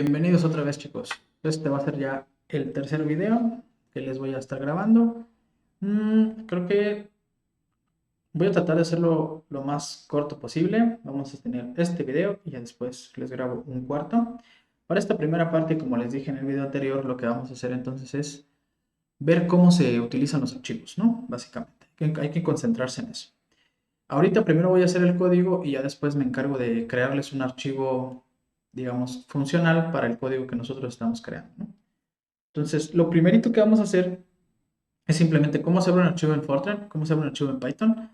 Bienvenidos otra vez, chicos. Este va a ser ya el tercer video que les voy a estar grabando. Creo que voy a tratar de hacerlo lo más corto posible. Vamos a tener este video y ya después les grabo un cuarto. Para esta primera parte, como les dije en el video anterior, lo que vamos a hacer entonces es ver cómo se utilizan los archivos, ¿no? Básicamente, hay que concentrarse en eso. Ahorita primero voy a hacer el código y ya después me encargo de crearles un archivo, digamos, funcional para el código que nosotros estamos creando, ¿no? Entonces, lo primerito que vamos a hacer es simplemente cómo se abre un archivo en Fortran, cómo se abre un archivo en Python.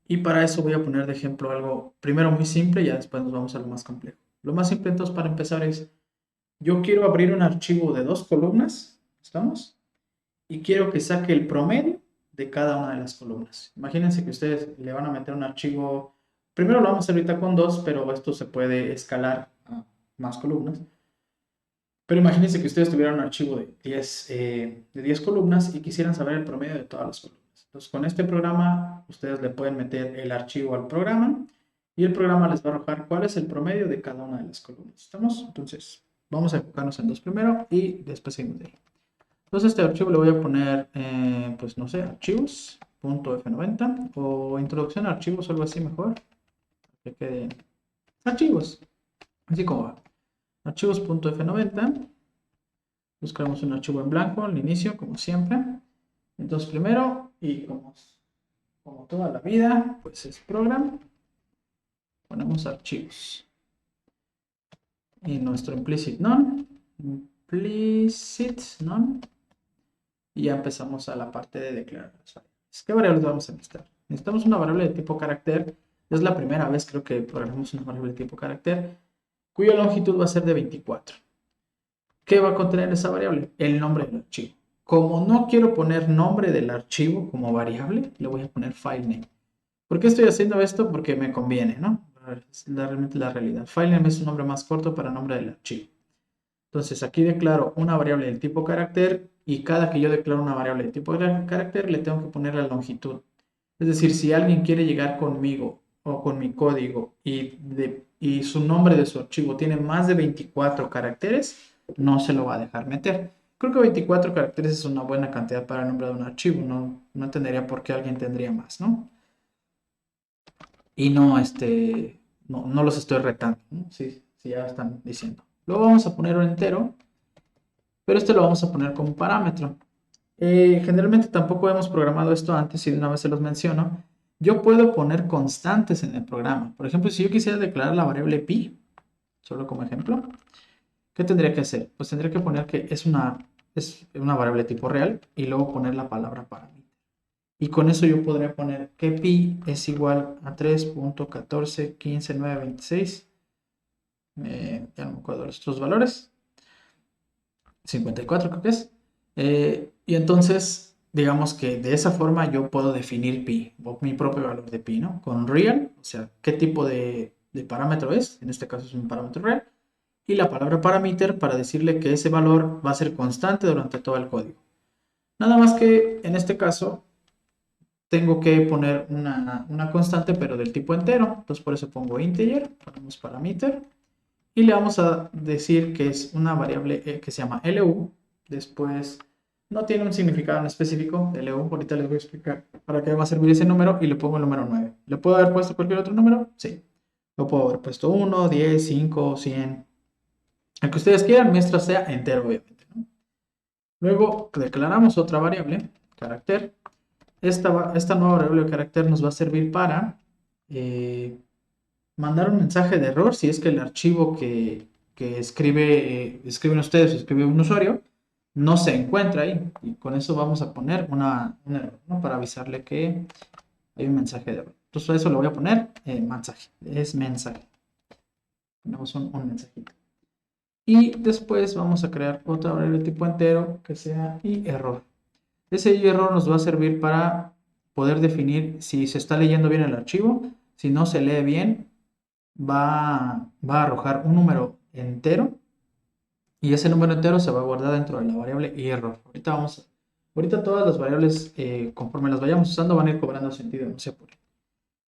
Y para eso voy a poner de ejemplo algo primero muy simple y ya después nos vamos a lo más complejo. Lo más simple entonces para empezar es, yo quiero abrir un archivo de 2 columnas, ¿estamos? Y quiero que saque el promedio de cada una de las columnas. Imagínense que ustedes le van a meter un archivo, primero lo vamos a hacer ahorita con 2, pero esto se puede escalar a más columnas. Pero imagínense que ustedes tuvieran un archivo de 10 columnas y quisieran saber el promedio de todas las columnas. Entonces, con este programa, ustedes le pueden meter el archivo al programa y el programa les va a arrojar cuál es el promedio de cada una de las columnas. ¿Estamos? Entonces, vamos a enfocarnos en 2 primero y después seguimos de ahí. Entonces, este archivo le voy a poner, pues no sé, archivos.f90 o introducción a archivos o algo así mejor. Que quede archivos, así como va. Archivos.f90. Buscamos un archivo en blanco al inicio, como siempre. Entonces, primero, y como toda la vida, pues es program. Ponemos archivos. Y nuestro implicit none. Implicit none. Y ya empezamos a la parte de declarar las variables. ¿Qué variables vamos a necesitar? Necesitamos una variable de tipo carácter. Es la primera vez, creo que programamos una variable de tipo carácter, cuya longitud va a ser de 24. ¿Qué va a contener esa variable? El nombre del archivo. Como no quiero poner nombre del archivo como variable, le voy a poner filename. ¿Por qué estoy haciendo esto? Porque me conviene, ¿no? Es realmente la realidad. Filename es un nombre más corto para nombre del archivo. Entonces aquí declaro una variable del tipo carácter y cada que yo declaro una variable de tipo carácter le tengo que poner la longitud. Es decir, si alguien quiere llegar conmigo o con mi código y su nombre de su archivo tiene más de 24 caracteres, no se lo va a dejar meter. Creo que 24 caracteres es una buena cantidad para el nombre de un archivo. No entendería por qué alguien tendría más, ¿no? Y no los estoy retando, ¿no? Sí, ya están diciendo. Luego vamos a poner un entero, pero este lo vamos a poner como parámetro. Generalmente tampoco hemos programado esto antes y de una vez se los menciono. Yo puedo poner constantes en el programa. Por ejemplo, si yo quisiera declarar la variable pi, solo como ejemplo, ¿qué tendría que hacer? Pues tendría que poner que es una variable tipo real y luego poner la palabra parámetro. Y con eso yo podría poner que pi es igual a 3.1415.926. Ya no me acuerdo los otros valores. 54 creo que es. Y entonces, digamos que de esa forma yo puedo definir pi, o mi propio valor de pi, ¿no? Con real, o sea, qué tipo de parámetro es, en este caso es un parámetro real, y la palabra parameter para decirle que ese valor va a ser constante durante todo el código. Nada más que en este caso tengo que poner una constante, pero del tipo entero, entonces por eso pongo integer, ponemos parameter, y le vamos a decir que es una variable que se llama LU. Después no tiene un significado en específico de LU. Ahorita les voy a explicar para qué va a servir ese número y le pongo el número 9. ¿Le puedo haber puesto cualquier otro número? Sí. Lo puedo haber puesto 1, 10, 5, 100. El que ustedes quieran, mientras sea entero, obviamente, ¿no? Luego declaramos otra variable, carácter. Esta nueva variable de carácter nos va a servir para mandar un mensaje de error si es que el archivo que escriben ustedes o escribe un usuario no se encuentra ahí. Y con eso vamos a poner un error, ¿no? Para avisarle que hay un mensaje de error. Entonces a eso le voy a poner mensaje. Es mensaje. Ponemos un mensajito. Y después vamos a crear otra variable de tipo entero que sea y error. Ese y error nos va a servir para poder definir si se está leyendo bien el archivo. Si no se lee bien, va a arrojar un número entero y ese número entero se va a guardar dentro de la variable y error. Ahorita todas las variables, conforme las vayamos usando, van a ir cobrando sentido, no sé por qué.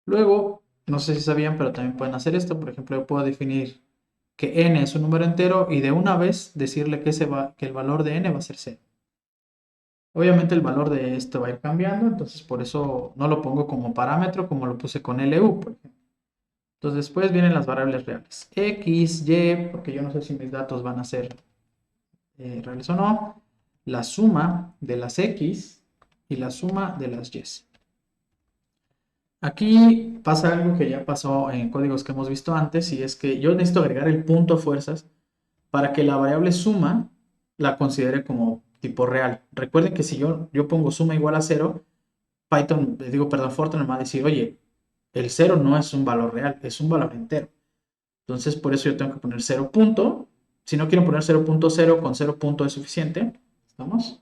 Luego, no sé si sabían, pero también pueden hacer esto. Por ejemplo, yo puedo definir que n es un número entero y de una vez decirle que, que el valor de n va a ser 0. Obviamente el valor de esto va a ir cambiando, entonces por eso no lo pongo como parámetro como lo puse con LU, por ejemplo. Entonces después vienen las variables reales. X, Y, porque yo no sé si mis datos van a ser reales o no. La suma de las X y la suma de las Y. Aquí pasa algo que ya pasó en códigos que hemos visto antes, y es que yo necesito agregar el punto a fuerzas para que la variable suma la considere como tipo real. Recuerden que si yo pongo suma igual a 0, Fortran me va a decir, oye, el 0 no es un valor real, es un valor entero. Entonces, por eso yo tengo que poner 0 punto. Si no quiero poner 0.0, con 0 punto es suficiente. ¿Estamos?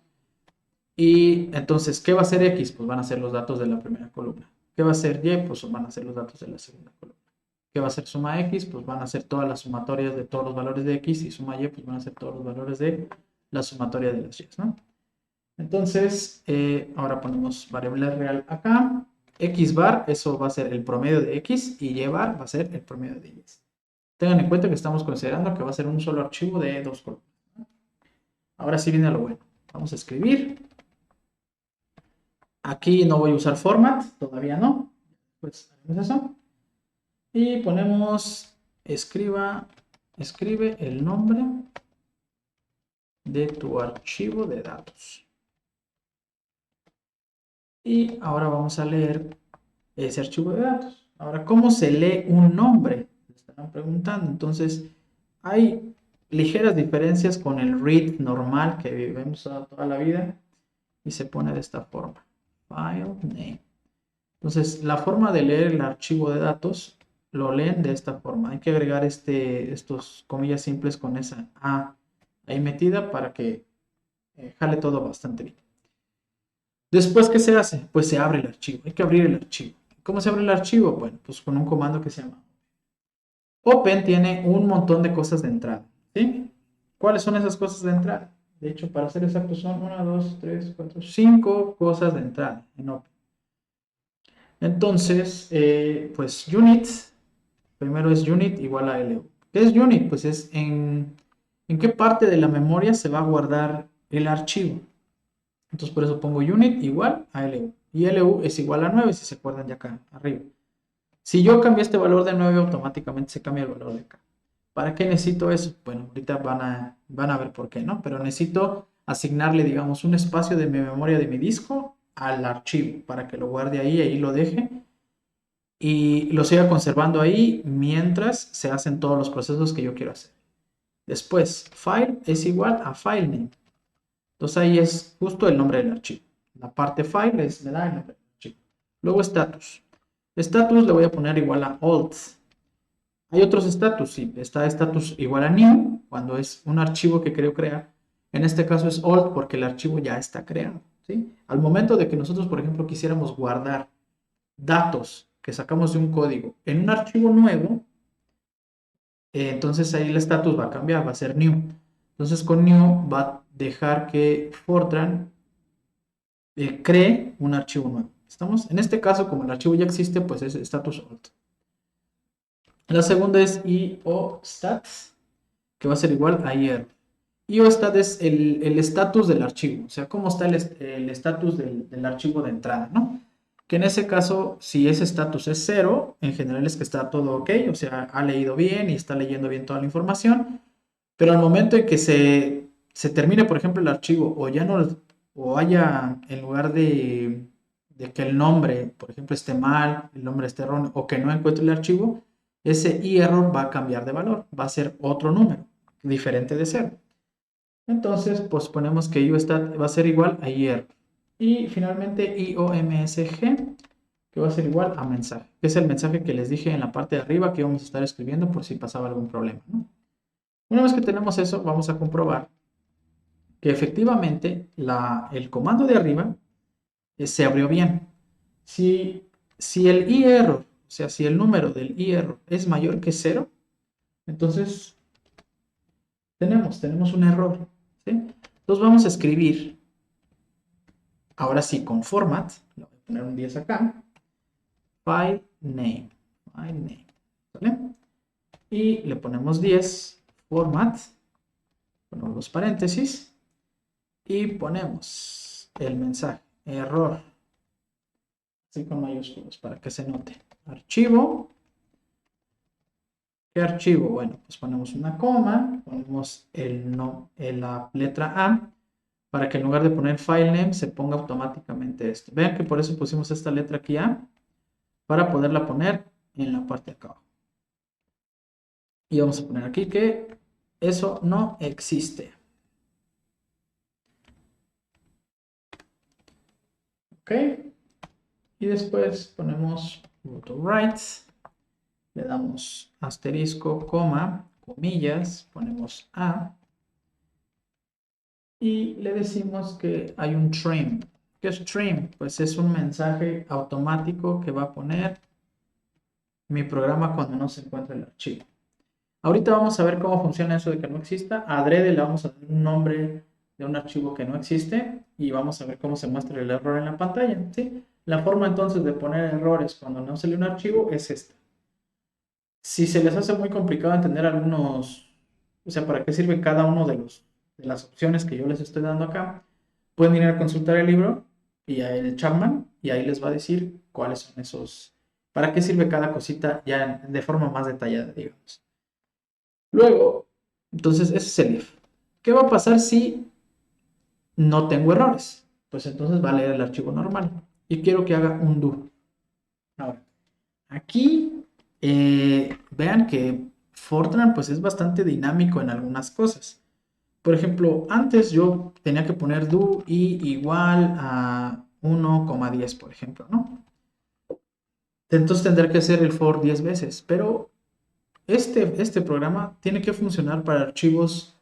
Y entonces, ¿qué va a ser X? Pues van a ser los datos de la primera columna. ¿Qué va a ser Y? Pues van a ser los datos de la segunda columna. ¿Qué va a ser suma X? Pues van a ser todas las sumatorias de todos los valores de X, y suma Y, pues van a ser todos los valores de la sumatoria de las Y, ¿no? Entonces, ahora ponemos variable real acá. X bar, eso va a ser el promedio de X, y Y bar va a ser el promedio de Y. Tengan en cuenta que estamos considerando que va a ser un solo archivo de 2 columnas. Ahora sí viene lo bueno. Vamos a escribir. Aquí no voy a usar format, todavía no. Pues haremos eso. Y ponemos escribe el nombre de tu archivo de datos. Y ahora vamos a leer ese archivo de datos. Ahora, ¿cómo se lee un nombre? Me estarán preguntando. Entonces, hay ligeras diferencias con el read normal que vivimos toda la vida, y se pone de esta forma. File name. Entonces, la forma de leer el archivo de datos lo leen de esta forma. Hay que agregar estos comillas simples con esa A ahí metida para que jale todo bastante bien. Después, ¿qué se hace? Pues se abre el archivo. Hay que abrir el archivo. ¿Cómo se abre el archivo? Bueno, pues con un comando que se llama Open. Tiene un montón de cosas de entrada, ¿sí? ¿Cuáles son esas cosas de entrada? De hecho, para ser exactos, son 1, 2, 3, 4, 5 cosas de entrada en Open. Entonces, pues unit, primero es unit igual a LU. ¿Qué es unit? Pues es en qué parte de la memoria se va a guardar el archivo. Entonces, por eso pongo unit igual a LU. Y LU es igual a 9, si se acuerdan de acá arriba. Si yo cambio este valor de 9, automáticamente se cambia el valor de acá. ¿Para qué necesito eso? Bueno, ahorita van a ver por qué, ¿no? Pero necesito asignarle, digamos, un espacio de mi memoria de mi disco al archivo para que lo guarde ahí lo deje y lo siga conservando ahí mientras se hacen todos los procesos que yo quiero hacer. Después, file es igual a file name. Entonces ahí es justo el nombre del archivo. La parte file me da el nombre del archivo. Luego status. Status le voy a poner igual a old. Hay otros status, sí. Está status igual a new, cuando es un archivo que quiero crear. En este caso es old porque el archivo ya está creado, ¿sí? Al momento de que nosotros, por ejemplo, quisiéramos guardar datos que sacamos de un código en un archivo nuevo, entonces ahí el status va a cambiar, va a ser new. Entonces con new va a dejar que Fortran cree un archivo nuevo. ¿Estamos? En este caso, como el archivo ya existe, pues es status old. La segunda es iostat, que va a ser igual a IR. iostat es el estatus del archivo, o sea, cómo está el estatus del archivo de entrada, ¿no? Que en ese caso, si ese estatus es 0, en general es que está todo ok, o sea, ha leído bien y está leyendo bien toda la información, pero al momento en que se termine, por ejemplo, el archivo, o ya no, o haya, en lugar de que el nombre, por ejemplo, esté mal, el nombre esté erróneo, o que no encuentre el archivo, ese error va a cambiar de valor, va a ser otro número, diferente de 0. Entonces, pues ponemos que iostat va a ser igual a error. Y finalmente iomsg, que va a ser igual a mensaje, que es el mensaje que les dije en la parte de arriba que íbamos a estar escribiendo por si pasaba algún problema, ¿no? Una vez que tenemos eso, vamos a comprobar que efectivamente el comando de arriba se abrió bien. Si el error, o sea, si el número del error es mayor que 0, entonces tenemos un error, ¿sí? Entonces vamos a escribir, ahora sí, con format, le voy a poner un 10 acá, file name, ¿vale? y le ponemos 10, format, ponemos los paréntesis y ponemos el mensaje, error, así con mayúsculas para que se note. Archivo. ¿Qué archivo? Bueno, pues ponemos una coma, ponemos la letra A, para que en lugar de poner file name se ponga automáticamente esto. Vean que por eso pusimos esta letra aquí A, para poderla poner en la parte de acá. Y vamos a poner aquí que eso no existe. Ok. Y después ponemos write. Le damos asterisco, coma, comillas, ponemos A. Y le decimos que hay un trim. ¿Qué es trim? Pues es un mensaje automático que va a poner mi programa cuando no se encuentra el archivo. Ahorita vamos a ver cómo funciona eso de que no exista. Adrede le vamos a dar un nombre de un archivo que no existe y vamos a ver cómo se muestra el error en la pantalla, ¿sí? La forma entonces de poner errores cuando no sale un archivo es esta. Si se les hace muy complicado entender algunos, o sea, para qué sirve cada uno de las opciones que yo les estoy dando acá, pueden ir a consultar el libro y el Chapman y ahí les va a decir cuáles son esos, para qué sirve cada cosita ya de forma más detallada, digamos. Luego, entonces ese es el if. ¿Qué va a pasar si no tengo errores? Pues entonces va a leer el archivo normal y quiero que haga un do. Ahora, aquí vean que Fortran pues es bastante dinámico en algunas cosas. Por ejemplo, antes yo tenía que poner do y igual a 1,10, por ejemplo, ¿no? Entonces tendré que hacer el for 10 veces, pero este programa tiene que funcionar para archivos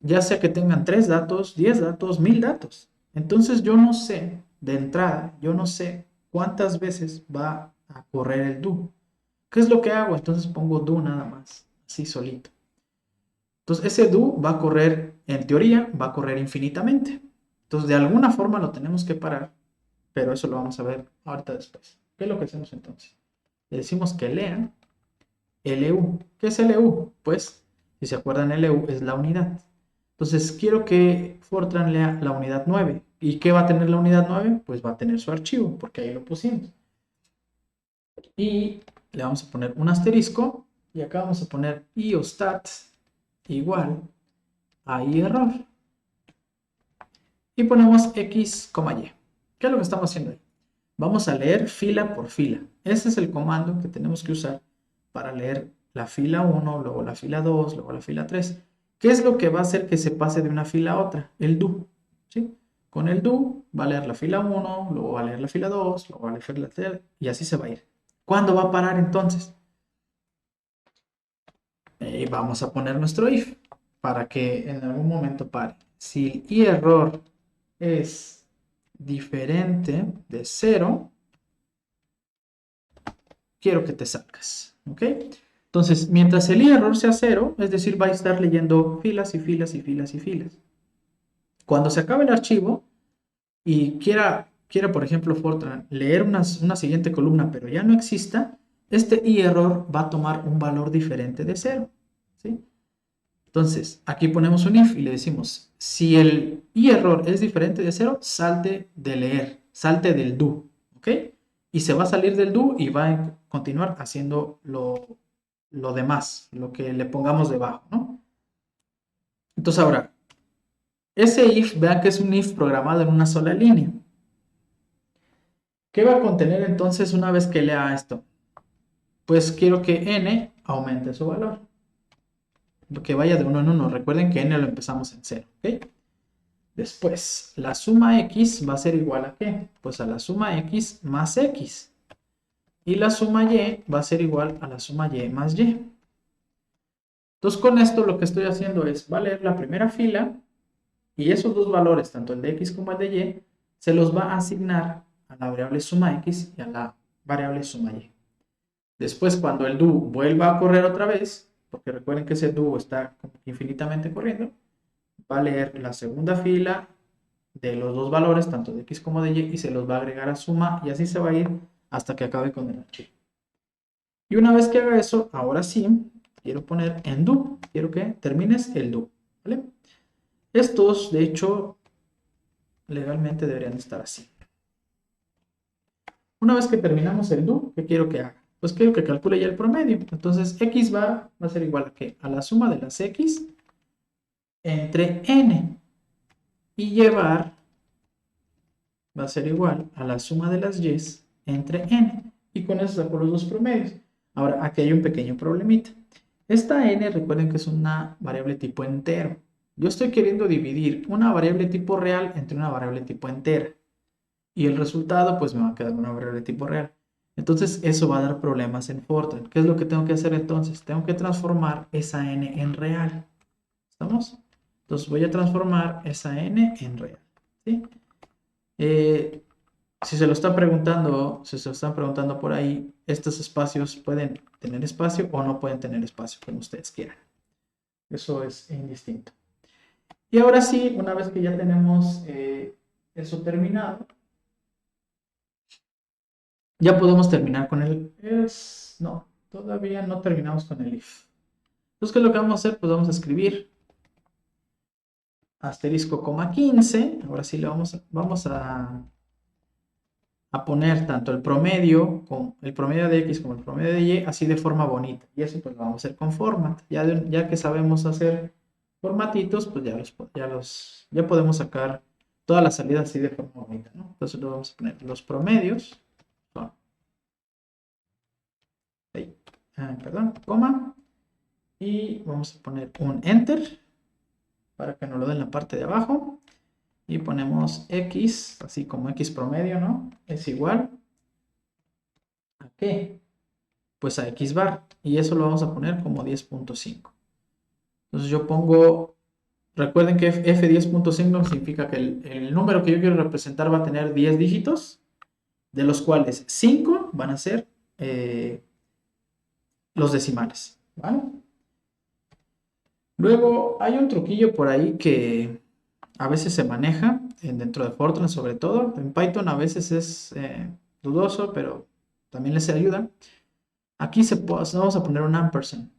ya sea que tengan 3 datos, 10 datos, 1000 datos. Entonces yo no sé, de entrada, yo no sé cuántas veces va a correr el do. ¿Qué es lo que hago? Entonces pongo do nada más, así solito. Entonces ese do va a correr, en teoría, va a correr infinitamente. Entonces de alguna forma lo tenemos que parar, pero eso lo vamos a ver ahorita después. ¿Qué es lo que hacemos entonces? Le decimos que lea LU. ¿Qué es LU? Pues, si se acuerdan, LU es la unidad. Entonces quiero que Fortran lea la unidad 9. ¿Y qué va a tener la unidad 9? Pues va a tener su archivo, porque ahí lo pusimos. Y le vamos a poner un asterisco y acá vamos a poner iostat igual a error. Y ponemos x, y. ¿Qué es lo que estamos haciendo ahí? Vamos a leer fila por fila. Ese es el comando que tenemos que usar para leer la fila 1, luego la fila 2, luego la fila 3. ¿Qué es lo que va a hacer que se pase de una fila a otra? El do. ¿Sí? Con el do va a leer la fila 1, luego va a leer la fila 2, luego va a leer la 3 y así se va a ir. ¿Cuándo va a parar entonces? Vamos a poner nuestro if para que en algún momento pare. Si el error es diferente de 0, quiero que te salgas. ¿Ok? Entonces, mientras el error sea 0, es decir, va a estar leyendo filas y filas y filas y filas. Cuando se acabe el archivo y quiera por ejemplo, Fortran leer una siguiente columna, pero ya no exista, este error va a tomar un valor diferente de 0. ¿Sí? Entonces, aquí ponemos un if y le decimos, si el error es diferente de 0, salte de leer, salte del do. ¿Ok? Y se va a salir del do y va a continuar haciendo lo demás, lo que le pongamos debajo, ¿no? Entonces ahora, ese if, vean que es un if programado en una sola línea. ¿Qué va a contener entonces una vez que lea esto? Pues quiero que n aumente su valor. Que vaya de 1 en 1. Recuerden que n lo empezamos en 0, ¿ok? Después, la suma x va a ser igual a ¿qué? Pues a la suma x más x. Y la suma y va a ser igual a la suma y más y. Entonces con esto lo que estoy haciendo es, va a leer la primera fila y esos dos valores, tanto el de x como el de y, se los va a asignar a la variable suma x y a la variable suma y. Después cuando el do vuelva a correr otra vez, porque recuerden que ese do está infinitamente corriendo, va a leer la segunda fila de los dos valores, tanto de x como de y, y se los va a agregar a suma y así se va a ir hasta que acabe con el archivo. Y una vez que haga eso, ahora sí, quiero poner en do, quiero que termines el do, ¿vale? Estos, de hecho, legalmente deberían estar así. Una vez que terminamos el do, ¿qué quiero que haga? Pues quiero que calcule ya el promedio. Entonces, x bar va a ser igual a ¿qué? A la suma de las x entre n. Y y bar va a ser igual a la suma de las y entre n. Y con eso saco los dos promedios. Ahora, aquí hay un pequeño problemita. Esta n, recuerden que es una variable tipo entero. Yo estoy queriendo dividir una variable tipo real entre una variable tipo entera. Y el resultado, pues me va a quedar una variable tipo real. Entonces, eso va a dar problemas en Fortran. ¿Qué es lo que tengo que hacer entonces? Tengo que transformar esa n en real. ¿Estamos? Entonces, voy a transformar esa n en real. ¿Sí? Si se lo están preguntando, si se lo están preguntando por ahí, estos espacios pueden tener espacio o no pueden tener espacio, como ustedes quieran. Eso es indistinto. Y ahora sí, una vez que ya tenemos eso terminado, ya podemos terminar con el no, todavía no terminamos con el if. Entonces, ¿qué es lo que vamos a hacer? Pues vamos a escribir asterisco, coma 15. Ahora sí le vamos a poner tanto el promedio de x como el promedio de y, así de forma bonita. Y eso pues lo vamos a hacer con format. Ya que sabemos hacer formatitos, pues ya podemos sacar todas las salidas así de forma bonita, ¿no? Entonces lo vamos a poner los promedios son ahí, perdón, coma, y vamos a poner un enter para que nos lo den en la parte de abajo. Y ponemos x, así como x promedio, ¿no? Es igual a ¿qué? Pues a x bar. Y eso lo vamos a poner como 10.5. Entonces yo pongo, recuerden que f10.5 significa que el número que yo quiero representar va a tener 10 dígitos, de los cuales 5 van a ser los decimales, ¿vale? Luego hay un truquillo por ahí que a veces se maneja dentro de Fortran, sobre todo. En Python a veces es dudoso, pero también les ayuda. Aquí vamos a poner un ampersand.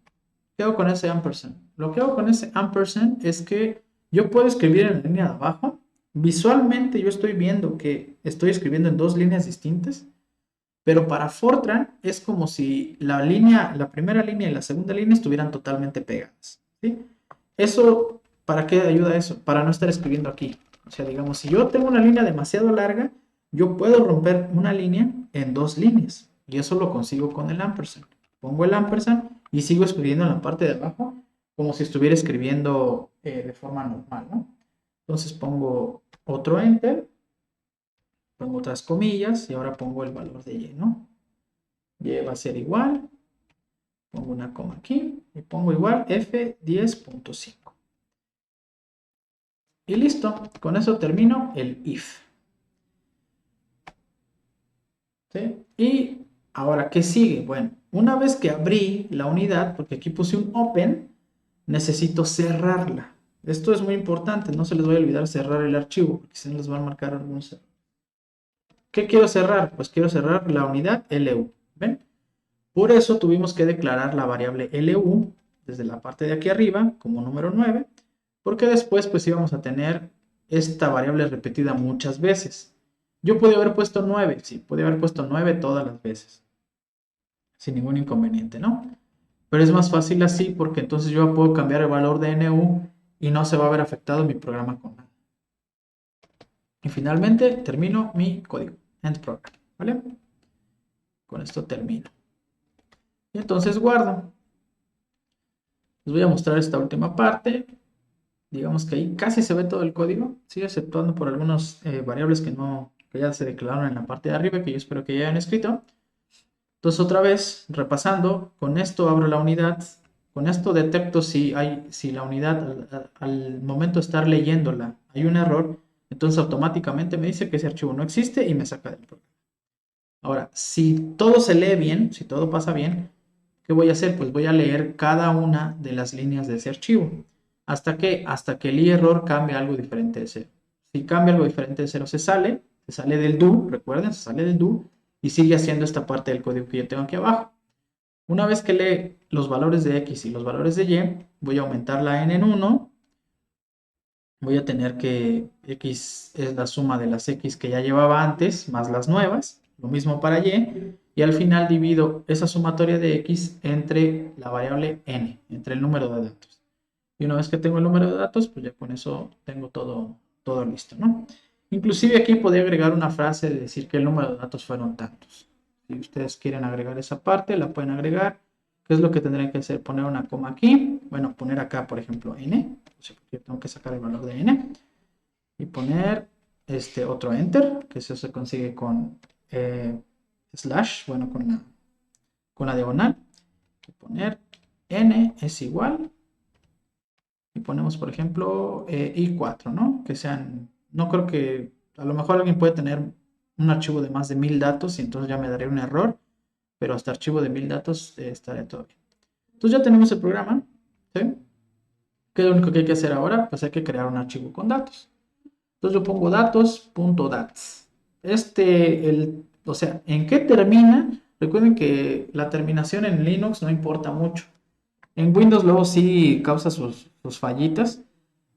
¿Qué hago con ese ampersand? Lo que hago con ese ampersand es que yo puedo escribir en la línea de abajo. Visualmente yo estoy viendo que estoy escribiendo en dos líneas distintas, pero para Fortran es como si la primera línea y la segunda línea estuvieran totalmente pegadas, ¿sí? Eso, ¿para qué ayuda eso? Para no estar escribiendo aquí. O sea, digamos, si yo tengo una línea demasiado larga, yo puedo romper una línea en dos líneas. Y eso lo consigo con el ampersand. Pongo el ampersand y sigo escribiendo en la parte de abajo como si estuviera escribiendo de forma normal, ¿no? Entonces pongo otro enter, pongo otras comillas y ahora pongo el valor de y, ¿no? Y va a ser igual, pongo una coma aquí y pongo igual f10.5. Y listo, con eso termino el if. ¿Sí? Y ahora, ¿qué sigue? Bueno, una vez que abrí la unidad, porque aquí puse un open, necesito cerrarla. Esto es muy importante, no se les vaya a olvidar cerrar el archivo, porque si no les van a marcar algunos errores. ¿Qué quiero cerrar? Pues quiero cerrar la unidad LU. ¿Ven? Por eso tuvimos que declarar la variable LU desde la parte de aquí arriba como número 9, porque después pues íbamos a tener esta variable repetida muchas veces. Yo podía haber puesto 9, sí, podía haber puesto 9 todas las veces, sin ningún inconveniente, ¿no? Pero es más fácil así porque entonces yo puedo cambiar el valor de NU y no se va a ver afectado mi programa con nada. Y finalmente termino mi código, end program, ¿vale? Con esto termino. Y entonces guardo. Les voy a mostrar esta última parte. Digamos que ahí casi se ve todo el código, sí, exceptuando por algunas variables que ya se declararon en la parte de arriba, que yo espero que ya hayan escrito. Entonces otra vez, repasando, con esto abro la unidad, con esto detecto si la unidad al momento de estar leyéndola hay un error, entonces automáticamente me dice que ese archivo no existe y me saca del programa. Ahora, si todo se lee bien, si todo pasa bien, ¿qué voy a hacer? Pues voy a leer cada una de las líneas de ese archivo. ¿Hasta qué? Hasta que el error cambie algo diferente de 0. Si cambia algo diferente de 0, se sale del do, recuerden, se sale del do y sigue haciendo esta parte del código que yo tengo aquí abajo. Una vez que lee los valores de X y los valores de Y, voy a aumentar la N en 1. Voy a tener que X es la suma de las X que ya llevaba antes, más las nuevas. Lo mismo para Y. Y al final divido esa sumatoria de X entre la variable N, entre el número de datos. Y una vez que tengo el número de datos, pues ya con eso tengo todo listo, ¿no? Inclusive aquí podría agregar una frase de decir que el número de datos fueron tantos. Si ustedes quieren agregar esa parte, la pueden agregar. ¿Qué es lo que tendrían que hacer? Poner una coma aquí. Bueno, poner acá, por ejemplo, n. O sea, porque tengo que sacar el valor de n. Y poner otro enter, que eso se consigue con slash, bueno, con la diagonal. Y poner n es igual. Y ponemos, por ejemplo, i4, ¿no? Que sean, no creo que, a lo mejor alguien puede tener un archivo de más de 1000 datos y entonces ya me daría un error, pero hasta archivo de 1000 datos estaría todo bien. Entonces ya tenemos el programa, ¿sí? ¿Qué es lo único que hay que hacer ahora? Pues hay que crear un archivo con datos. Entonces yo pongo datos.dats. O sea, ¿en qué termina? Recuerden que la terminación en Linux no importa mucho. En Windows luego sí causa sus fallitas.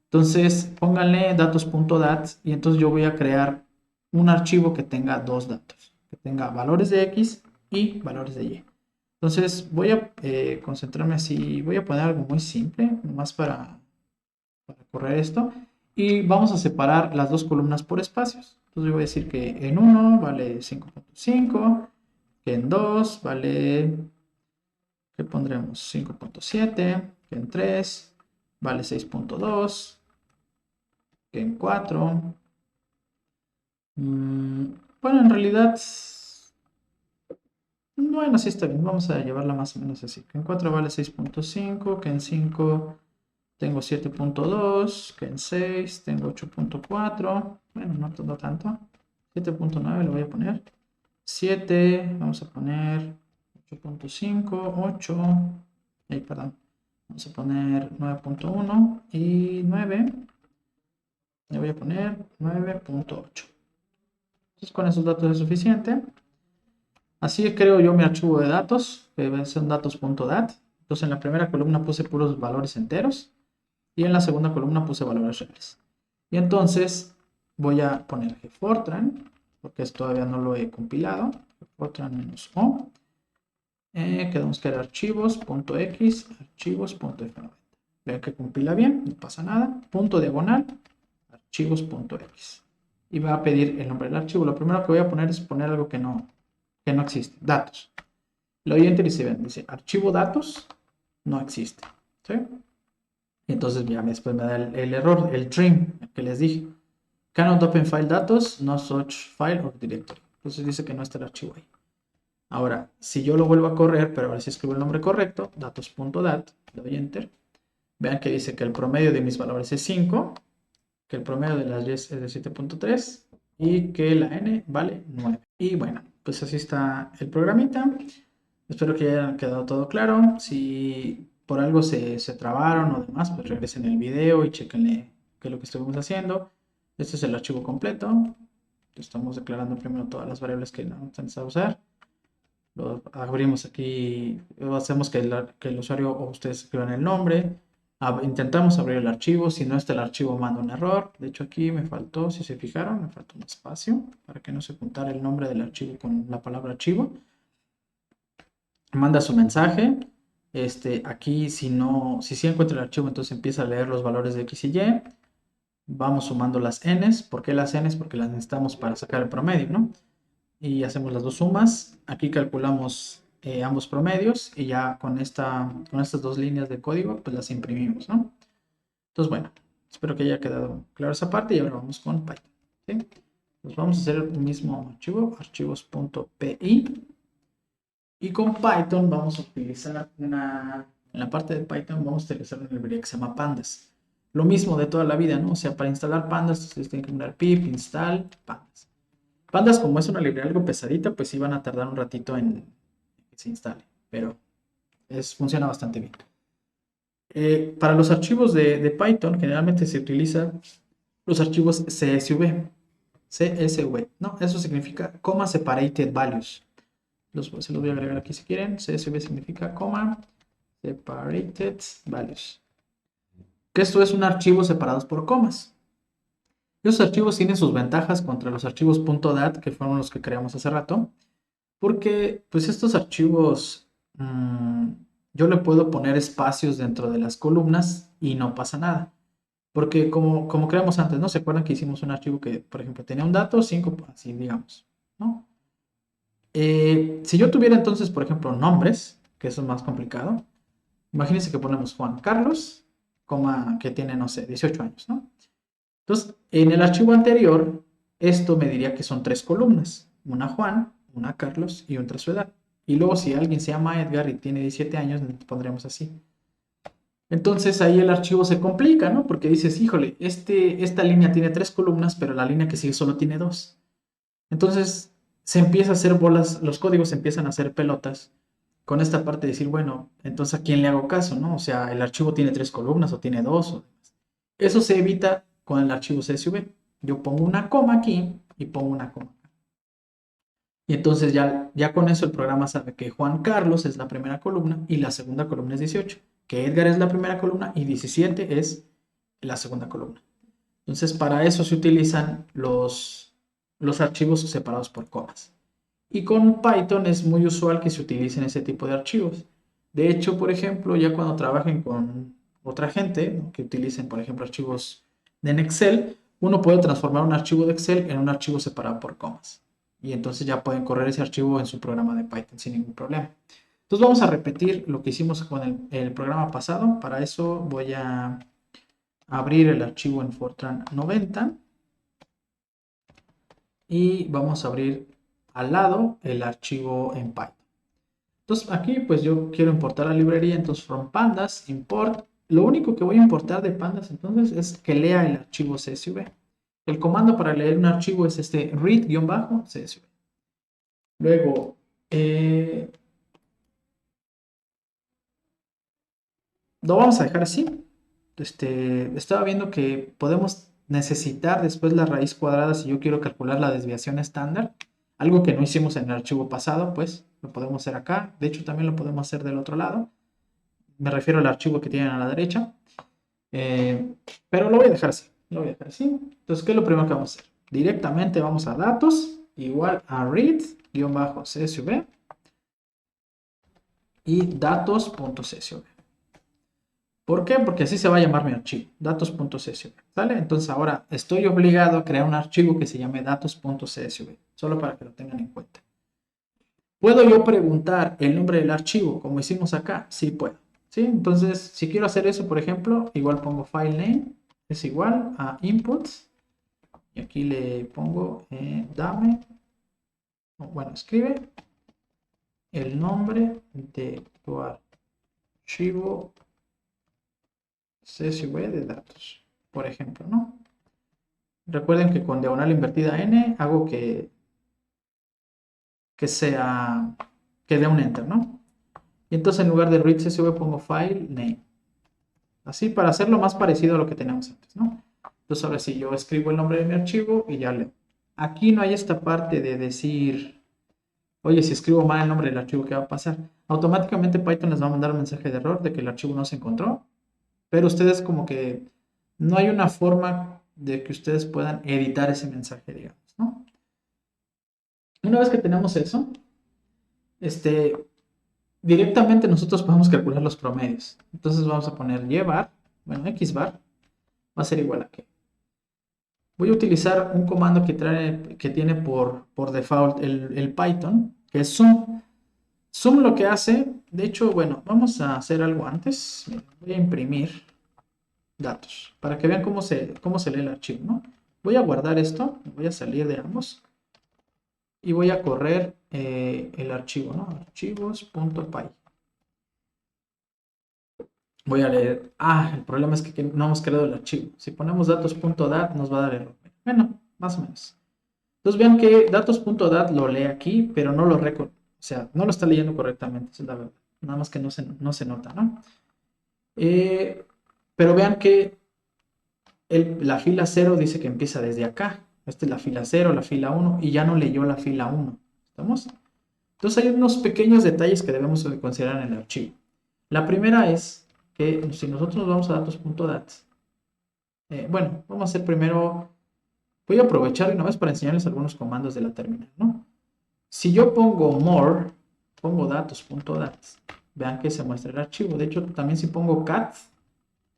Entonces pónganle datos.dats y entonces yo voy a crear un archivo que tenga dos datos, que tenga valores de X y valores de Y. Entonces voy a concentrarme así, voy a poner algo muy simple, nomás para correr esto. Y vamos a separar las dos columnas por espacios. Entonces yo voy a decir que en 1 vale 5.5, que en 2 vale, ¿qué pondremos? 5.7, que en 3 vale 6.2, que en 4. Bueno, en realidad, bueno, sí está bien. Vamos a llevarla más o menos así. Que en 4 vale 6.5, que en 5 tengo 7.2, que en 6 tengo 8.4. Bueno, no todo tanto. 7.9 le voy a poner. 7, vamos a poner 8.5, 8. Perdón. Vamos a poner 9.1 y 9. Le voy a poner 9.8. Entonces con esos datos es suficiente. Así creo yo mi archivo de datos, que son datos.dat. Entonces en la primera columna puse puros valores enteros y en la segunda columna puse valores reales. Y entonces voy a poner Fortran, porque esto todavía no lo he compilado. Fortran-o. Quedamos que era archivos.x, archivos.f90. Vean que compila bien, no pasa nada. Punto diagonal, archivos.x. Y va a pedir el nombre del archivo. Lo primero que voy a poner es poner algo que no existe, datos. Le doy enter y se ven, dice archivo datos, no existe. ¿Sí? Y entonces ya después me da el error, el trim que les dije. Cannot open file datos, no such file or directory. Entonces dice que no está el archivo ahí. Ahora, si yo lo vuelvo a correr, pero ahora sí escribo el nombre correcto, datos.dat, le doy enter. Vean que dice que el promedio de mis valores es 5, que el promedio de las Y es de 7.3 y que la N vale 9. Y bueno, pues así está el programita. Espero que haya quedado todo claro. Si por algo se trabaron o demás, pues regresen el video y chequenle qué es lo que estuvimos haciendo. Este es el archivo completo. Estamos declarando primero todas las variables que vamos a necesitar usar. Lo abrimos aquí, hacemos que el usuario o ustedes escriban el nombre. Intentamos abrir el archivo. Si no está el archivo, manda un error. De hecho, aquí me faltó, si se fijaron, me faltó un espacio para que no se juntara el nombre del archivo con la palabra archivo. Manda su mensaje. Aquí, si sí encuentra el archivo, entonces empieza a leer los valores de X y Y. Vamos sumando las Ns. ¿Por qué las Ns? Porque las necesitamos para sacar el promedio, ¿no? Y hacemos las dos sumas. Aquí calculamos ambos promedios y ya con estas dos líneas de código pues las imprimimos, ¿no? Entonces, bueno, espero que haya quedado claro esa parte y ahora vamos con Python, ¿sí? Pues vamos a hacer el mismo archivo, archivos.py, y con Python vamos a utilizar en la parte de Python vamos a utilizar una librería que se llama pandas. Lo mismo de toda la vida, ¿no? O sea, para instalar pandas ustedes tienen que poner pip install pandas. Pandas, como es una librería algo pesadita, pues sí van a tardar un ratito en que se instale, pero funciona bastante bien. Para los archivos de Python, generalmente se utilizan los archivos CSV. CSV, ¿no? Eso significa Comma Separated Values. Se los voy a agregar aquí si quieren. CSV significa coma, separated values. Que esto es un archivo separados por comas. Esos archivos tienen sus ventajas contra los archivos .dat, que fueron los que creamos hace rato, porque pues estos archivos yo le puedo poner espacios dentro de las columnas y no pasa nada. Porque como creamos antes, ¿no? ¿Se acuerdan que hicimos un archivo que, por ejemplo, tenía un dato, 5, así digamos, ¿no? Si yo tuviera entonces, por ejemplo, nombres, que eso es más complicado, imagínense que ponemos Juan Carlos, que tiene, no sé, 18 años, ¿no? Entonces, en el archivo anterior, esto me diría que son 3 columnas, una Juan, una Carlos y otra su edad. Y luego si alguien se llama Edgar y tiene 17 años, pondremos así. Entonces ahí el archivo se complica, ¿no? Porque dices, híjole, esta línea tiene 3 columnas, pero la línea que sigue solo tiene 2. Entonces se empieza a hacer bolas, los códigos se empiezan a hacer pelotas con esta parte de decir, bueno, entonces ¿a quién le hago caso, no? O sea, el archivo tiene 3 columnas o tiene 2. Eso se evita con el archivo CSV. Yo pongo una coma aquí y pongo una coma acá. Y entonces ya con eso el programa sabe que Juan Carlos es la primera columna y la segunda columna es 18, que Edgar es la primera columna y 17 es la segunda columna. Entonces para eso se utilizan los archivos separados por comas. Y con Python es muy usual que se utilicen ese tipo de archivos. De hecho, por ejemplo, ya cuando trabajen con otra gente, ¿no? Que utilicen, por ejemplo, archivos en Excel, uno puede transformar un archivo de Excel en un archivo separado por comas. Y entonces ya pueden correr ese archivo en su programa de Python sin ningún problema. Entonces vamos a repetir lo que hicimos con el programa pasado. Para eso voy a abrir el archivo en Fortran 90 y vamos a abrir al lado el archivo en Python. Entonces aquí pues yo quiero importar la librería, entonces from pandas import. Lo único que voy a importar de pandas entonces es que lea el archivo CSV. El comando para leer un archivo es este read-csv. Luego lo vamos a dejar así. Estaba viendo que podemos necesitar después la raíz cuadrada si yo quiero calcular la desviación estándar. Algo que no hicimos en el archivo pasado, pues lo podemos hacer acá. De hecho, también lo podemos hacer del otro lado. Me refiero al archivo que tienen a la derecha. Pero lo voy a dejar así. Lo voy a dejar así. Entonces, ¿qué es lo primero que vamos a hacer? Directamente vamos a datos igual a read-csv y datos.csv. ¿Por qué? Porque así se va a llamar mi archivo, datos.csv, ¿sale? Entonces ahora estoy obligado a crear un archivo que se llame datos.csv, solo para que lo tengan en cuenta. ¿Puedo yo preguntar el nombre del archivo, como hicimos acá? Sí puedo, ¿sí? Entonces, si quiero hacer eso, por ejemplo, igual pongo file name, es igual a inputs, y aquí le pongo escribe el nombre de tu archivo CSV de datos, por ejemplo, ¿no? Recuerden que con diagonal invertida n hago que dé un enter, ¿no? Y entonces en lugar de read CSV pongo file name. Así para hacerlo más parecido a lo que teníamos antes, ¿no? Entonces ahora sí, yo escribo el nombre de mi archivo y ya leo. Aquí no hay esta parte de decir, oye, si escribo mal el nombre del archivo, ¿qué va a pasar? Automáticamente Python les va a mandar un mensaje de error de que el archivo no se encontró, pero ustedes como que no hay una forma de que ustedes puedan editar ese mensaje, digamos, ¿no? Una vez que tenemos eso, directamente nosotros podemos calcular los promedios. Entonces vamos a poner y-bar, bueno, x-bar va a ser igual a qué. Voy a utilizar un comando que tiene por default el Python, que es sum. Sum lo que hace, de hecho, bueno, vamos a hacer algo antes. Voy a imprimir datos para que vean cómo se lee el archivo, ¿no? Voy a guardar esto, voy a salir de ambos y voy a correr el archivo, ¿no? Archivos.py. Voy a leer. El problema es que no hemos creado el archivo. Si ponemos datos.dat nos va a dar error. Bueno, más o menos. Entonces vean que datos.dat lo lee aquí, pero no lo o sea, no lo está leyendo correctamente, esa es la verdad. Nada más que no se nota, ¿no? Pero vean que la fila 0 dice que empieza desde acá. Esta es la fila 0, la fila 1, y ya no leyó la fila 1. ¿Estamos? Entonces hay unos pequeños detalles que debemos de considerar en el archivo. La primera es que si nosotros nos vamos a datos.dat, bueno, vamos a hacer primero, voy a aprovechar una vez para enseñarles algunos comandos de la terminal, ¿no? Si yo pongo more, pongo datos.dat, vean que se muestra el archivo. De hecho, también si pongo cat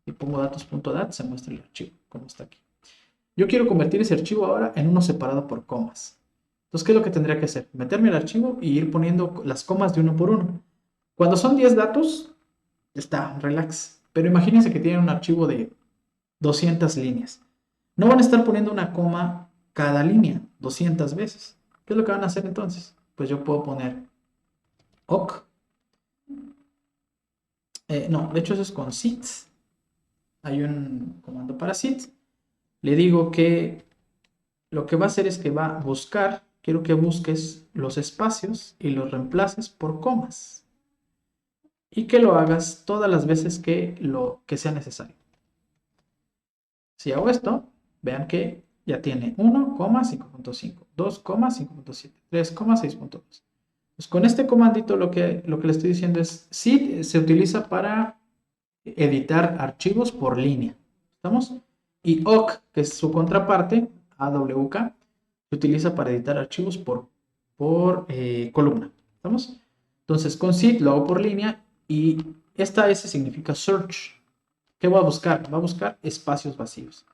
y pongo datos.dat, se muestra el archivo, como está aquí. Yo quiero convertir ese archivo ahora en uno separado por comas. Entonces, ¿qué es lo que tendría que hacer? Meterme al archivo y ir poniendo las comas de uno por uno. Cuando son 10 datos, está, relax. Pero imagínense que tienen un archivo de 200 líneas. No van a estar poniendo una coma cada línea 200 veces. ¿Qué es lo que van a hacer entonces? Pues yo puedo poner ok. No, de hecho eso es con sit. Hay un comando para sit. Le digo que lo que va a hacer es que va a buscar, quiero que busques los espacios y los reemplaces por comas. Y que lo hagas todas las veces que sea necesario. Si hago esto, vean que ya tiene 1,5.5, 2,5.7, 3,6.2. Pues con este comandito lo que le estoy diciendo es, sí, se utiliza para editar archivos por línea. ¿Estamos? Y awk, que es su contraparte, awk, se utiliza para editar archivos por columna. ¿Estamos? Entonces con sit lo hago por línea y esta S significa search. ¿Qué va a buscar? Va a buscar espacios vacíos.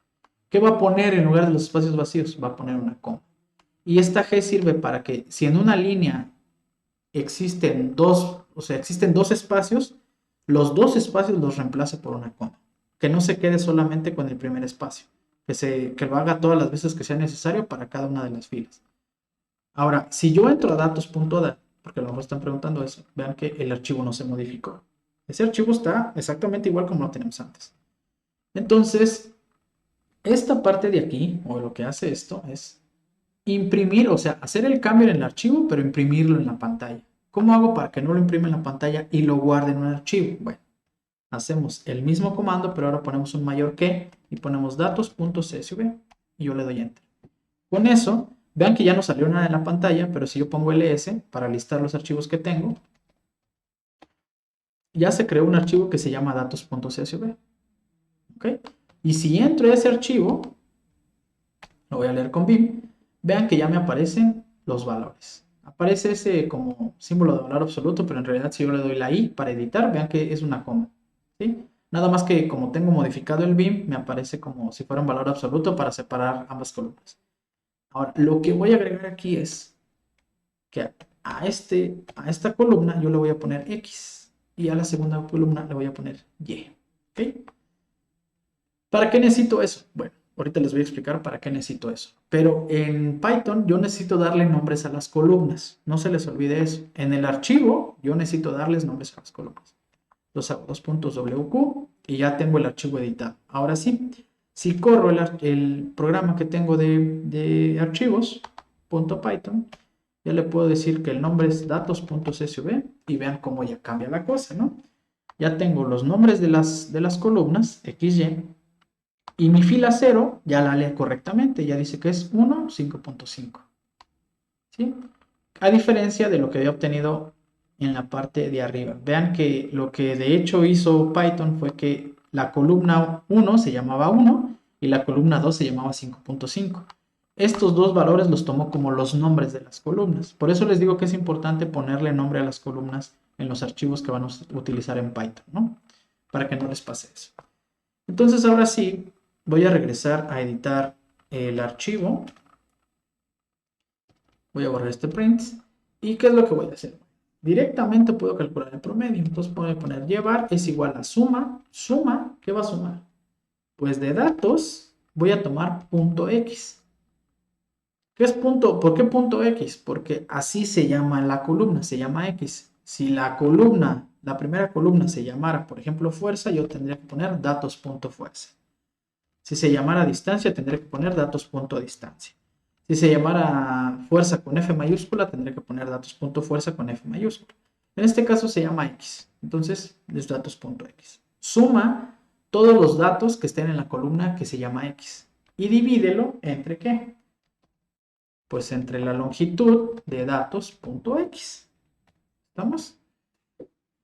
¿Qué va a poner en lugar de los espacios vacíos? Va a poner una coma. Y esta G sirve para que si en una línea existen dos espacios, los dos espacios los reemplace por una coma. Que no se quede solamente con el primer espacio. Que lo haga todas las veces que sea necesario para cada una de las filas. Ahora, si yo entro a datos.dat, porque a lo mejor están preguntando eso, vean que el archivo no se modificó. Ese archivo está exactamente igual como lo tenemos antes. Entonces, esta parte de aquí, o lo que hace esto, es imprimir, o sea, hacer el cambio en el archivo, pero imprimirlo en la pantalla. ¿Cómo hago para que no lo imprima en la pantalla y lo guarde en un archivo? Bueno, hacemos el mismo comando, pero ahora ponemos un mayor que y ponemos datos.csv y yo le doy enter. Con eso, vean que ya no salió nada en la pantalla, pero si yo pongo ls para listar los archivos que tengo, ya se creó un archivo que se llama datos.csv. ¿Ok? Y si entro a ese archivo, lo voy a leer con Vim, vean que ya me aparecen los valores. Aparece ese como símbolo de valor absoluto, pero en realidad si yo le doy la I para editar, vean que es una coma. ¿Sí? Nada más que como tengo modificado el Vim, me aparece como si fuera un valor absoluto para separar ambas columnas. Ahora, lo que voy a agregar aquí es que a esta columna yo le voy a poner X y a la segunda columna le voy a poner Y. ¿Ok? ¿Para qué necesito eso? Bueno, ahorita les voy a explicar para qué necesito eso. Pero en Python yo necesito darle nombres a las columnas. No se les olvide eso. En el archivo yo necesito darles nombres a las columnas. Entonces hago dos puntos WQ y ya tengo el archivo editado. Ahora sí, si corro el programa que tengo de archivos, .python, ya le puedo decir que el nombre es datos.csv y vean cómo ya cambia la cosa, ¿no? Ya tengo los nombres de las columnas, XY, y mi fila 0 ya la lee correctamente, ya dice que es 1, 5.5. ¿Sí? A diferencia de lo que había obtenido en la parte de arriba. Vean que lo que de hecho hizo Python fue que la columna 1 se llamaba 1 y la columna 2 se llamaba 5.5. Estos dos valores los tomó como los nombres de las columnas. Por eso les digo que es importante ponerle nombre a las columnas en los archivos que van a utilizar en Python, ¿no? Para que no les pase eso. Entonces ahora sí, voy a regresar a editar el archivo. Voy a borrar este print. ¿Y qué es lo que voy a hacer? Directamente puedo calcular el promedio. Entonces voy a poner llevar es igual a suma. Suma, ¿qué va a sumar? Pues de datos voy a tomar punto X. ¿Qué es punto? ¿Por qué punto X? Porque así se llama la columna, se llama X. Si la columna, la primera columna se llamara, por ejemplo, fuerza, yo tendría que poner datos.fuerza. Si se llamara distancia, tendría que poner datos.distancia. Si se llamara fuerza con F mayúscula, tendría que poner datos.fuerza con F mayúscula. En este caso se llama X. Entonces, es datos.x. Suma todos los datos que estén en la columna que se llama X. Y divídelo entre ¿qué? Pues entre la longitud de datos.x. ¿Estamos?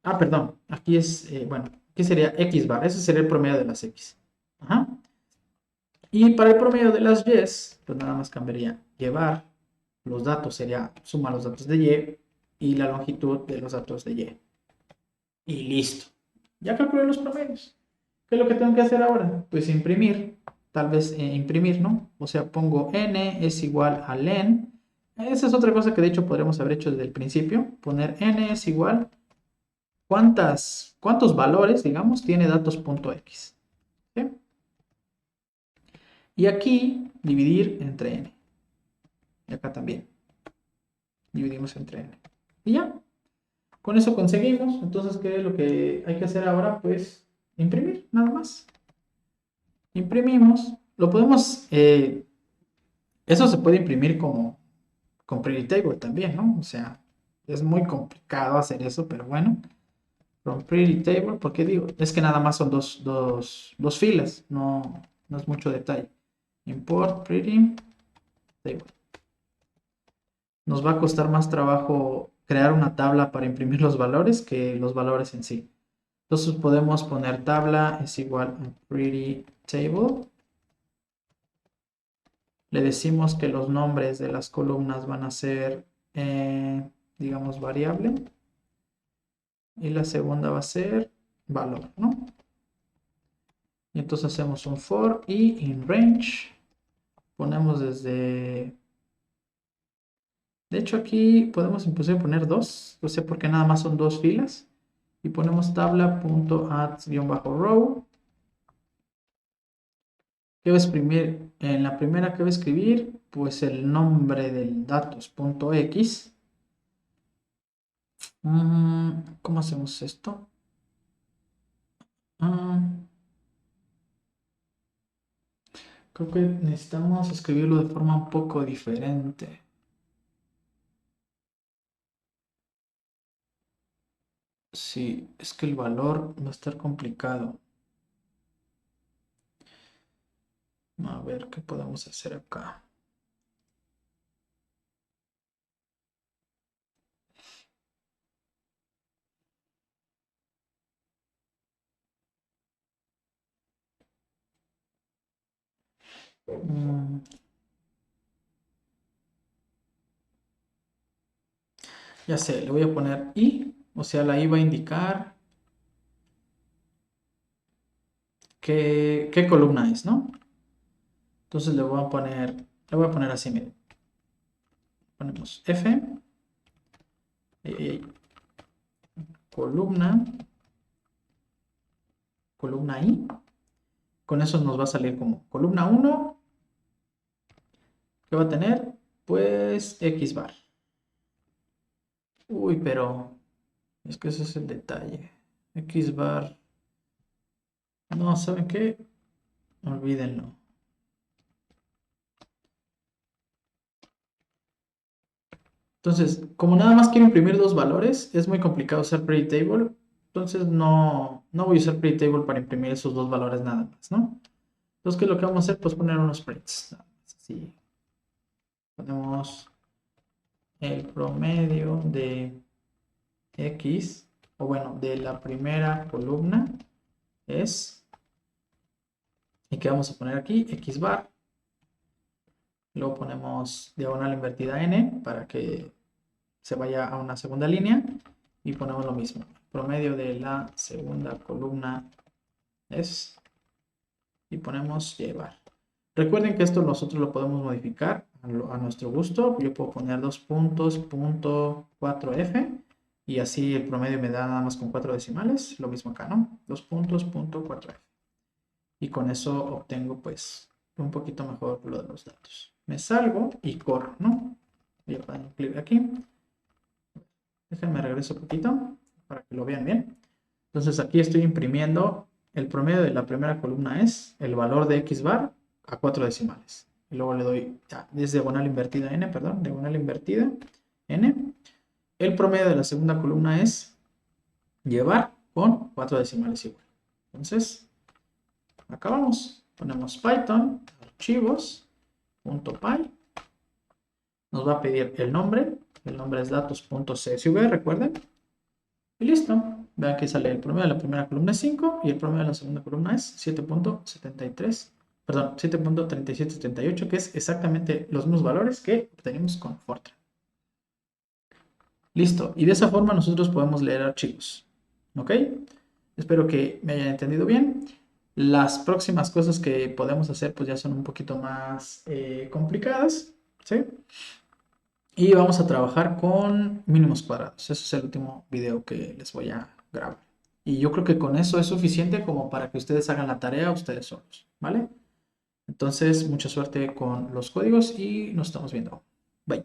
Ah, perdón. Aquí es, bueno, aquí sería x bar. Ese sería el promedio de las x. Ajá. Y para el promedio de las y, pues nada más cambiaría llevar. Los datos sería suma los datos de y la longitud de los datos de y. Y listo. Ya calculé los promedios. ¿Qué es lo que tengo que hacer ahora? Pues imprimir. Tal vez imprimir, ¿no? O sea, pongo n es igual a len. Esa es otra cosa que de hecho podríamos haber hecho desde el principio. Poner n es igual. ¿Cuántos valores, digamos, tiene datos.x? ¿Sí? Y aquí dividir entre n. Y acá también. Dividimos entre n. Y ya. Con eso conseguimos. Entonces, ¿qué es lo que hay que hacer ahora? Pues imprimir, nada más. Imprimimos. Lo podemos... eso se puede imprimir como con Pretty Table también, ¿no? O sea, es muy complicado hacer eso, pero bueno. From Pretty Table, ¿por qué digo? Es que nada más son dos filas, no es mucho detalle. Import Pretty Table. Nos va a costar más trabajo crear una tabla para imprimir los valores que los valores en sí. Entonces podemos poner tabla es igual a Pretty Table. Le decimos que los nombres de las columnas van a ser, digamos, variable. Y la segunda va a ser valor, ¿no? Y entonces hacemos un for y in range ponemos desde... De hecho aquí podemos inclusive poner dos, no sé por qué nada más son dos filas. Y ponemos tabla.add_row. ¿Qué va a escribir? En la primera que va a escribir, pues el nombre del datos.x. ¿Cómo hacemos esto? Creo que necesitamos escribirlo de forma un poco diferente. Sí, es que el valor va a estar complicado. A ver qué podemos hacer acá. Ya sé, le voy a poner i, o sea, la i va a indicar qué columna es, ¿no? Entonces le voy a poner así, miren. Ponemos f, columna i. Con eso nos va a salir como columna 1. ¿Qué va a tener? Pues x bar. Uy, pero es que ese es el detalle. X bar. No, ¿saben qué? Olvídenlo. Entonces, como nada más quiero imprimir dos valores, es muy complicado usar Pretty Table. Entonces no voy a usar Pretty Table para imprimir esos dos valores nada más, ¿no? Entonces, ¿qué es lo que vamos a hacer? Pues poner unos prints. Nada más así. Ponemos el promedio de X, o bueno, de la primera columna es, ¿y qué vamos a poner aquí? X bar. Luego ponemos diagonal invertida N para que se vaya a una segunda línea y ponemos lo mismo. Promedio de la segunda columna es y ponemos llevar. Recuerden que esto nosotros lo podemos modificar a nuestro gusto. Yo puedo poner 2 puntos, punto 4F y así el promedio me da nada más con 4 decimales. Lo mismo acá, ¿no? 2 puntos, punto 4F. Y con eso obtengo pues un poquito mejor lo de los datos. Me salgo y corro, ¿no? Voy a poner un clic aquí. Déjenme regreso un poquito para que lo vean bien. Entonces aquí estoy imprimiendo el promedio de la primera columna es el valor de x bar a 4 decimales. Y luego le doy, es diagonal invertida n, perdón, diagonal invertida n. El promedio de la segunda columna es llevar con 4 decimales igual. Entonces, acá vamos. Ponemos Python, archivos, .py. Nos va a pedir el nombre es datos.csv, recuerden. Y listo. Vean que sale el promedio de la primera columna es 5 y el promedio de la segunda columna es 7.73, perdón, 7.3778, que es exactamente los mismos valores que obtenimos con Fortran. Listo. Y de esa forma nosotros podemos leer archivos. ¿Ok? Espero que me hayan entendido bien. Las próximas cosas que podemos hacer pues ya son un poquito más complicadas. ¿Sí? Y vamos a trabajar con mínimos cuadrados. Ese es el último video que les voy a grabar. Y yo creo que con eso es suficiente como para que ustedes hagan la tarea ustedes solos, ¿vale? Entonces, mucha suerte con los códigos y nos estamos viendo. Bye.